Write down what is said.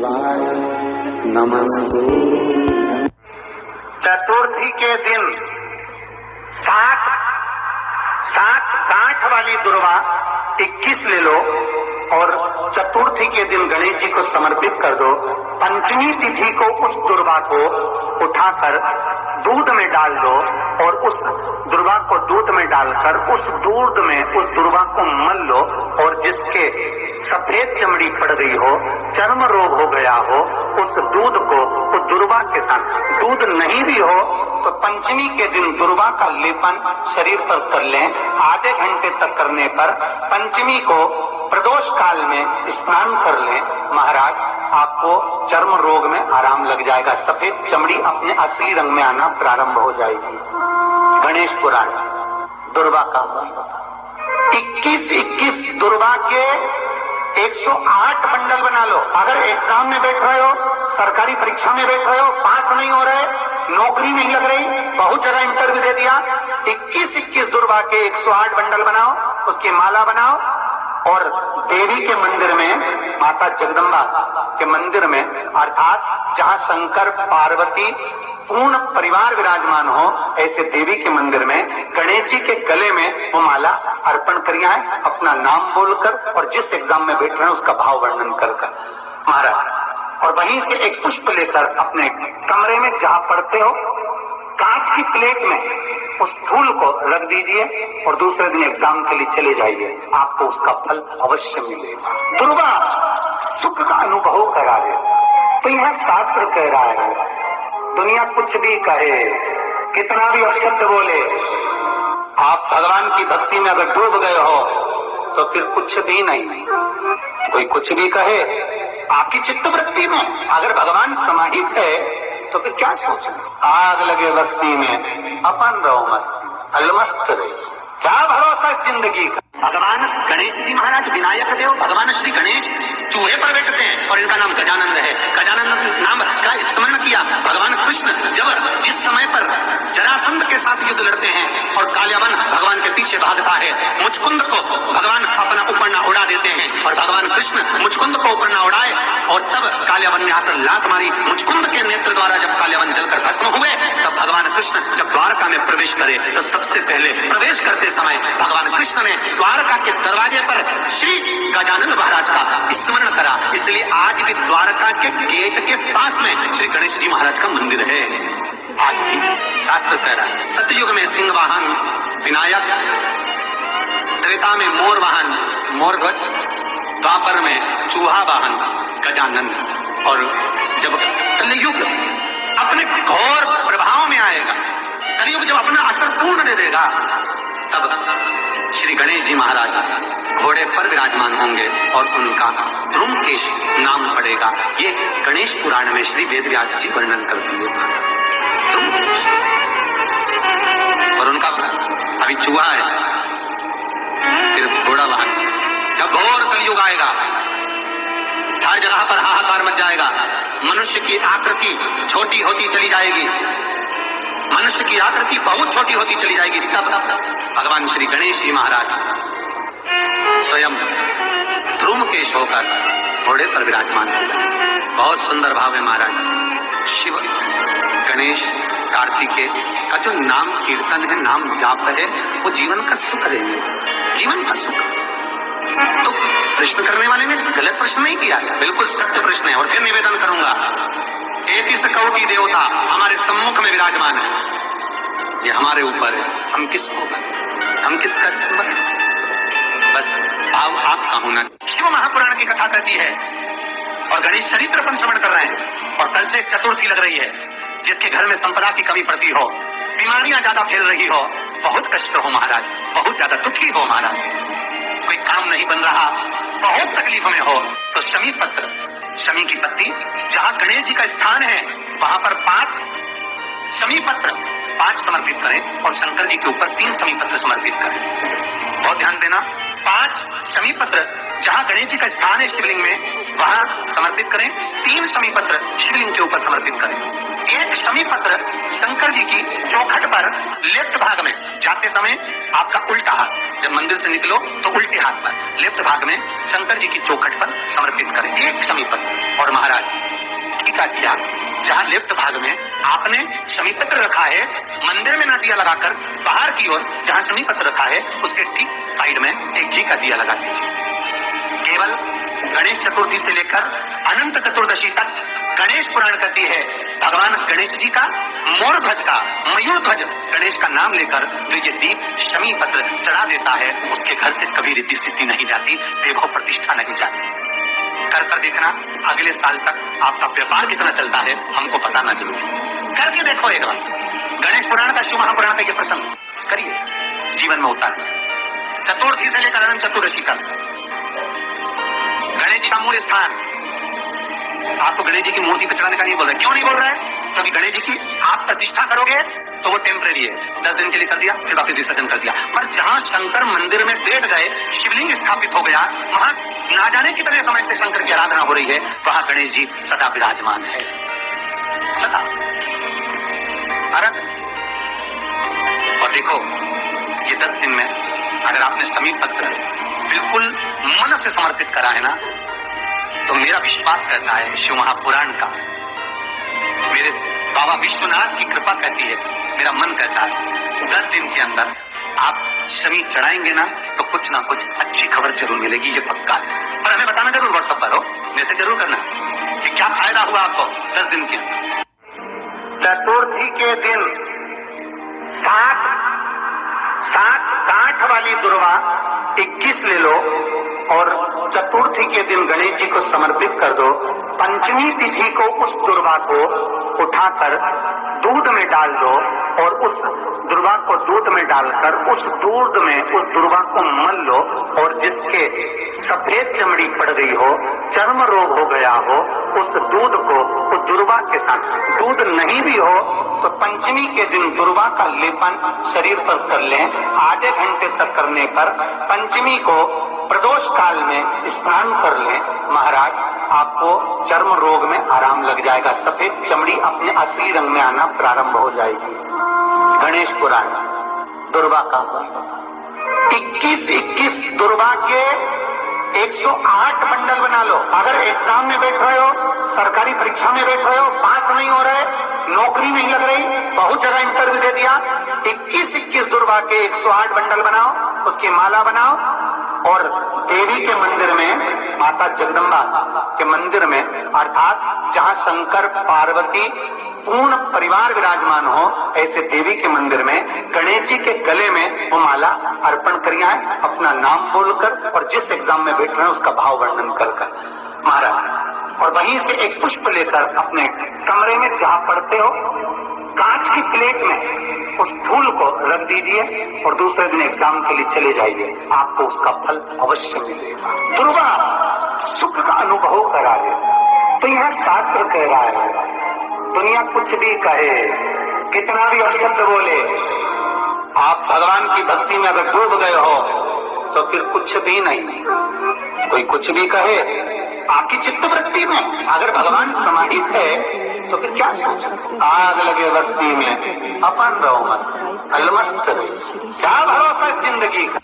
शिवाय नमस्ते। चतुर्थी के दिन सात गांठ वाली दुर्वा 21 ले लो और चतुर्थी के दिन गणेश जी को समर्पित कर दो। पंचमी तिथि को उस दुर्वा को उठाकर दूध में डाल दो और उस दुर्वा को दूध में डालकर उस दूध में उस दुर्वा को मल लो और जिसके सफेद चमड़ी पड़ गई हो, चर्म रोग हो गया हो, उस दूध को उस दुर्वा के साथ, दूध नहीं भी हो तो पंचमी के दिन दुर्वा का लेपन शरीर पर कर लें। आधे घंटे तक करने पर पंचमी को प्रदोष काल में स्नान कर लें। महाराज, आपको चर्म रोग में आराम लग जाएगा, सफेद चमड़ी अपने असली रंग में आना प्रारंभ हो जाएगी। गणेश पुराण दुर्वा का 21 दुर्वा के 108 बंडल बना लो। अगर एग्जाम में बैठ रहे हो, सरकारी परीक्षा में बैठ रहे हो, पास नहीं हो रहे, नौकरी नहीं लग रही, बहुत जगह इंटरव्यू दे दिया, 21 दुर्वा के 108 बंडल बनाओ, उसकी माला बनाओ और देवी के मंदिर में, माता जगदम्बा के मंदिर में, अर्थात जहां शंकर पार्वती पूर्ण परिवार विराजमान हो, ऐसे देवी के मंदिर में गणेश जी के गले में वो माला अर्पण करिया है, अपना नाम बोलकर और जिस एग्जाम में बैठ रहे हैं उसका भाव वर्णन कर महाराज। और वहीं से एक पुष्प लेकर अपने कमरे में जहां पढ़ते हो, कांच की प्लेट में उस फूल को रख दीजिए और दूसरे दिन एग्जाम के लिए चले जाइए, आपको उसका फल अवश्य मिलेगा। दुर्वा सुख का अनुभव करा दे। तो यह शास्त्र कह रहा है, दुनिया कुछ भी कहे, कितना भी अपशब्द बोले, आप भगवान की भक्ति में अगर डूब गए हो तो फिर कुछ भी नहीं। कोई कुछ भी कहे, आपकी चित्तवृत्ति में अगर भगवान समाहित है तो फिर क्या सोचना। आग लगे बस्ती में अपन रहो मस्ती, अलमस्त रहे, क्या भरोसा इस जिंदगी का। भगवान गणेश जी महाराज विनायक देव, भगवान श्री गणेश चूहे पर बैठते हैं और इनका नाम गजानंद है। गजानंद नाम का स्मरण किया भगवान कृष्ण जब जिस समय पर जरासंध के साथ युद्ध लड़ते हैं और काल्यावन भगवान के पीछे भागता है, मुचकुंद को भगवान अपना उपरना उड़ा देते हैं और भगवान कृष्ण मुचकुंद को उपरना उड़ाए और तब काल्यावन ने आकर लात मारी। मुचकुंद के नेत्र द्वारा जब काल्यावन जलकर भस्म हुए, तब भगवान कृष्ण जब द्वारका में प्रवेश करे तो सबसे पहले प्रवेश करते समय भगवान कृष्ण ने द्वारका के दरवाजे पर श्री गजानंद महाराज का स्मरण करा। इसलिए आज भी द्वारका के गेट के पास में श्री गणेश जी महाराज का मंदिर है। आज भी शास्त्र कह रहा है, सतयुग में सिंह वाहन विनायक, त्रेता में मोर वाहन मोरध्वज, द्वापर में चूहा वाहन गजानंद, और जब कलयुग अपने घोर प्रभाव में आएगा, कलयुग जब अपना असर पूर्ण दे देगा, तब श्री गणेश जी महाराज घोड़े पर विराजमान होंगे और उनका ध्रुमकेश नाम पड़ेगा। ये गणेश पुराण में श्री वेदव्यास जी वर्णन करती है। ध्रुमकेश और उनका अभी चूहा है, फिर घोड़ा वाहन। जब घोर कलयुग आएगा, हर जगह पर हाहाकार मच जाएगा, मनुष्य की आकृति छोटी होती चली जाएगी, मनुष्य की आकृति बहुत छोटी होती चली जाएगी। तब भगवान श्री गणेश जी महाराज स्वयं ध्रुमकेश होकर घोड़े पर विराजमान हो जाए। बहुत सुंदर भाव है महाराज। शिव गणेश कार्तिकेय का जो नाम कीर्तन है, नाम जाप है, वो जीवन का सुख देंगे, जीवन का सुख। तो प्रश्न करने वाले ने गलत प्रश्न नहीं किया, बिल्कुल सत्य प्रश्न है। और फिर निवेदन करूंगा, 33 करोड़ देवता हमारे सम्मुख में विराजमान है, ये हमारे ऊपर है, हम किसको बने, हम किसका स्मरण, बस भाव आपका होना। शिव महापुराण की कथा कहती है और गणेश चरित्र पर श्रवण कर रहे हैं, और कल से चतुर्थी लग रही है। जिसके घर में संपदा की कमी पड़ती हो, बीमारियां ज्यादा फैल रही हो, बहुत कष्ट हो महाराज, बहुत ज्यादा दुखी हो महाराज, कोई काम नहीं बन रहा, बहुत तकलीफ में हो, तो शमी पत्र, शमी की पत्ती, जहां गणेश जी का स्थान है वहां पर 5 शमी पत्र 5 समर्पित करें और शंकर जी के ऊपर 3 शमी पत्र समर्पित करें। बहुत ध्यान देना, 5 शमी पत्र जहां गणेश जी का स्थान है शिवलिंग में, वहां समर्पित करें, 3 शमी पत्र शिवलिंग के ऊपर समर्पित करें। एक शमी पत्र शंकर जी की चौखट पर लेफ्ट भाग में जाते समय आपका उल्टा हाथ, जब मंदिर से निकलो तो उल्टे हाथ पर लेफ्ट भाग में शंकर जी की चौखट पर समर्पित करें एक शमी पत्र। और महाराज टीका किया, जहाँ लेफ्ट भाग में आपने शमी पत्र रखा है, मंदिर में ना दिया लगाकर बाहर की ओर जहाँ शमी पत्र रखा है उसके ठीक साइड में एक घी का दिया लगा दीजिए। केवल गणेश चतुर्थी से लेकर अनंत चतुर्दशी तक गणेश पुराण कहती है भगवान गणेश जी का मोर ध्वज का मयूर ध्वज गणेश का नाम लेकर जो ये दीप शमी पत्र चढ़ा देता है उसके घर से कभी रिद्धि सिद्धि नहीं जाती, वैभव प्रतिष्ठा नहीं जाती। कर देखना अगले साल तक आपका व्यापार कितना चलता है हमको बताना जरूर, करके देखो एक बार। गणेश पुराण का शिव महापुराण का ये प्रसंग करिए, जीवन में उतार चतुर्थी से लेकर अनंत चतुर्दशी तक गणेश जी का मूल स्थान। आपको गणेश जी की मूर्ति पे चढ़ाने का नहीं बोल रहे, क्यों नहीं बोल रहे? क्योंकि गणेश जी की आप प्रतिष्ठा करोगे तो वो टेम्परेरी है, 10 दिन के लिए कर दिया फिर वापस विसर्जन कर दिया। पर जहां शंकर मंदिर में बैठ गए, शिवलिंग स्थापित हो गया, वहां ना जाने कितने समय से शंकर की आराधना हो रही है, वहां गणेश जी सदा विराजमान है, सदा अरग। और देखो ये 10 दिन में अगर आपने शमी पत्र बिल्कुल मन से समर्पित करा है ना, तो मेरा विश्वास कहता है शिव महापुराण का, मेरे बाबा विश्वनाथ की कृपा कहती है, मेरा मन कहता है 10 दिन के अंदर आप शमी चढ़ाएंगे ना तो कुछ ना कुछ अच्छी खबर जरूर मिलेगी, ये पक्का है। पर हमें बताना जरूर, व्हाट्सएप पर हो, मैसेज जरूर करना कि क्या फायदा हुआ आपको 10 दिन के अंदर। चतुर्थी के दिन 7 गांठ वाली दुर्वा 21 ले लो और चतुर्थी के दिन गणेश जी को समर्पित कर दो। पंचमी तिथि को उस दुर्वा को उठाकर दूध में डाल दो और उस दुर्वा को दूध में डालकर उस दूध में उस दुर्वा को मल लो, और जिसके सफेद चमड़ी पड़ गई हो, चर्म रोग हो गया हो, उस दूध को उस दुर्वा के साथ, दूध नहीं भी हो तो पंचमी के दिन दुर्वा का लेपन शरीर पर कर लें। आधे घंटे तक करने पर पंचमी को प्रदोष काल में स्नान कर लें। महाराज आपको चर्म रोग में आराम लग जाएगा, सफेद चमड़ी अपने असली रंग में आना प्रारंभ हो जाएगी। गणेश पुराण दुर्वा का 21 दुर्वा के 108 बंडल बना लो। अगर एग्जाम में बैठ रहे हो, सरकारी परीक्षा में बैठ रहे हो, पास नहीं हो रहे, नौकरी नहीं लग रही, बहुत जगह इंटरव्यू दे दिया, 21 दुर्वा के 108 बंडल बनाओ, उसकी माला बनाओ और देवी के मंदिर में, माता जगदम्बा के मंदिर में, अर्थात जहां शंकर पार्वती पूर्ण परिवार विराजमान हो, ऐसे देवी के मंदिर में गणेश जी के गले में वो माला अर्पण करिए अपना नाम बोलकर और जिस एग्जाम में बैठ रहे हैं उसका भाव वर्णन कर महाराज। और वहीं से एक पुष्प लेकर अपने कमरे में जहां पढ़ते हो कांच की प्लेट में उस फूल को रख दीजिए और दूसरे दिन एग्जाम के लिए चले जाइए, आपको उसका फल अवश्य मिलेगा। दुर्वा सुख का अनुभव करा दे। तो यह शास्त्र कह रहा है, दुनिया कुछ भी कहे, कितना भी अपशब्द बोले, आप भगवान की भक्ति में अगर डूब गए हो तो फिर कुछ भी नहीं। कोई कुछ भी कहे, आपकी चित्तवृत्ति में अगर भगवान समाहित है तो फिर क्या सोच, आग लगे बस्ती में अपन रहो मस्त, अलमस्त रहो, क्या भरोसा इस जिंदगी का।